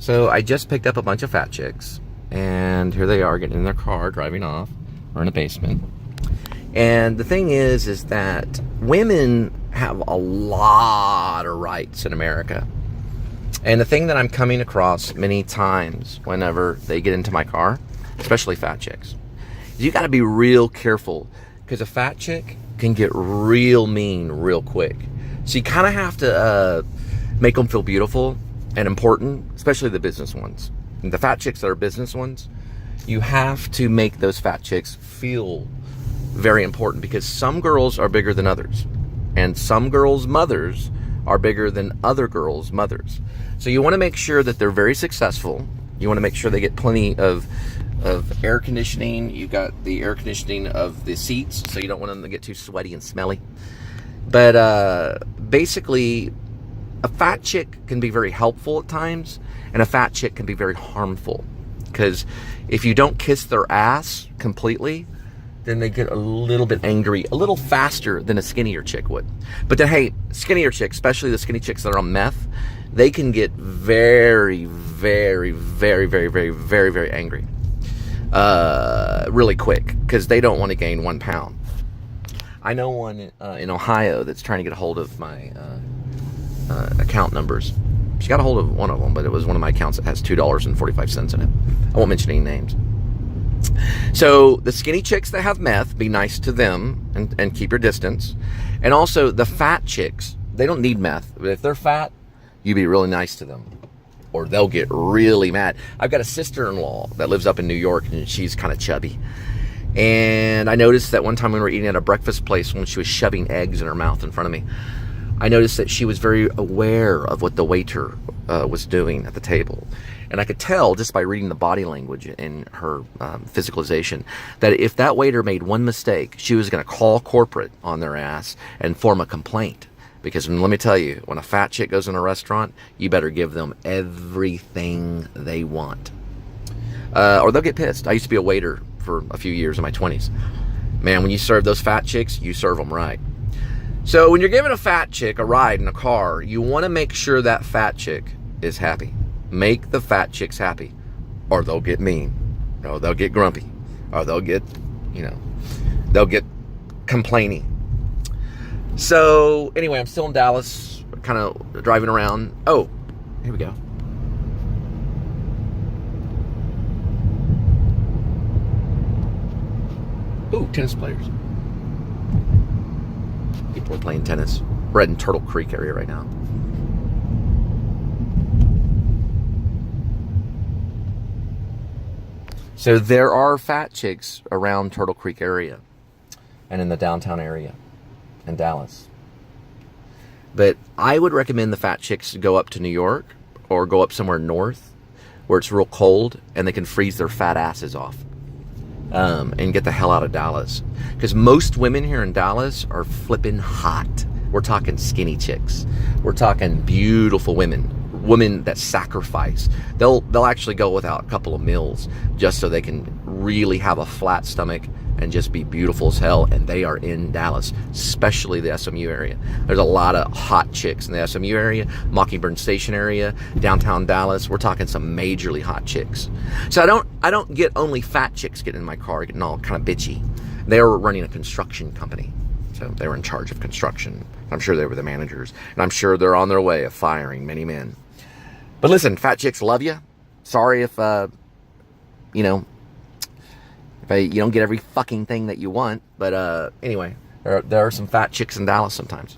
So I just picked up a bunch of fat chicks, and here they are getting in their car, driving off. We're in a basement. And the thing is that women have a lot of rights in America. And the thing that I'm coming across many times whenever they get into my car, especially fat chicks, is you got to be real careful, because a fat chick can get real mean real quick. So you kind of have to make them feel beautiful and important, especially the business ones. And the fat chicks that are business ones, you have to make those fat chicks feel very important, because some girls are bigger than others, and some girls' mothers are bigger than other girls' mothers. So you want to make sure that they're very successful. You want to make sure they get plenty of air conditioning. You got the air conditioning of the seats, so you don't want them to get too sweaty and smelly. But basically, a fat chick can be very helpful at times, and a fat chick can be very harmful, because if you don't kiss their ass completely, then they get a little bit angry a little faster than a skinnier chick would. But then, hey, skinnier chicks, especially the skinny chicks that are on meth, they can get very, very, very, very, very, very, very angry really quick, because they don't want to gain 1 pound. I know one in Ohio that's trying to get a hold of my account numbers. She got a hold of one of them, but it was one of my accounts that has $2.45 in it. I won't mention any names. So the skinny chicks that have meth, be nice to them and keep your distance. And also the fat chicks, they don't need meth. But if they're fat, you be really nice to them, or they'll get really mad. I've got a sister-in-law that lives up in New York, and she's kind of chubby. And I noticed that one time when we were eating at a breakfast place, when she was shoving eggs in her mouth in front of me, I noticed that she was very aware of what the waiter was doing at the table. And I could tell just by reading the body language in her physicalization that if that waiter made one mistake, she was going to call corporate on their ass and form a complaint. Because let me tell you, when a fat chick goes in a restaurant, you better give them everything they want. Or they'll get pissed. I used to be a waiter for a few years in my 20s. Man, when you serve those fat chicks, you serve them right. So when you're giving a fat chick a ride in a car, you want to make sure that fat chick is happy. Make the fat chicks happy, or they'll get mean, or they'll get grumpy, or they'll get, they'll get complaining. So anyway, I'm still in Dallas, kind of driving around. Oh, here we go. Ooh, tennis players. People are playing tennis. We're in Turtle Creek area right now. So there are fat chicks around Turtle Creek area and in the downtown area in Dallas. But I would recommend the fat chicks go up to New York or go up somewhere north where it's real cold and they can freeze their fat asses off. And get the hell out of Dallas. Because most women here in Dallas are flipping hot. We're talking skinny chicks. We're talking beautiful women. Women that sacrifice. They'll actually go without a couple of meals just so they can really have a flat stomach and just be beautiful as hell. And they are in Dallas, especially the SMU area. There's a lot of hot chicks in the SMU area, Mockingbird Station area, downtown Dallas. We're talking some majorly hot chicks. So I don't get only fat chicks getting in my car getting all kind of bitchy. They were running a construction company. So they were in charge of construction. I'm sure they were the managers. And I'm sure they're on their way of firing many men. But listen, fat chicks love you. Sorry if, you don't get every fucking thing that you want. But anyway, there are some fat chicks in Dallas sometimes.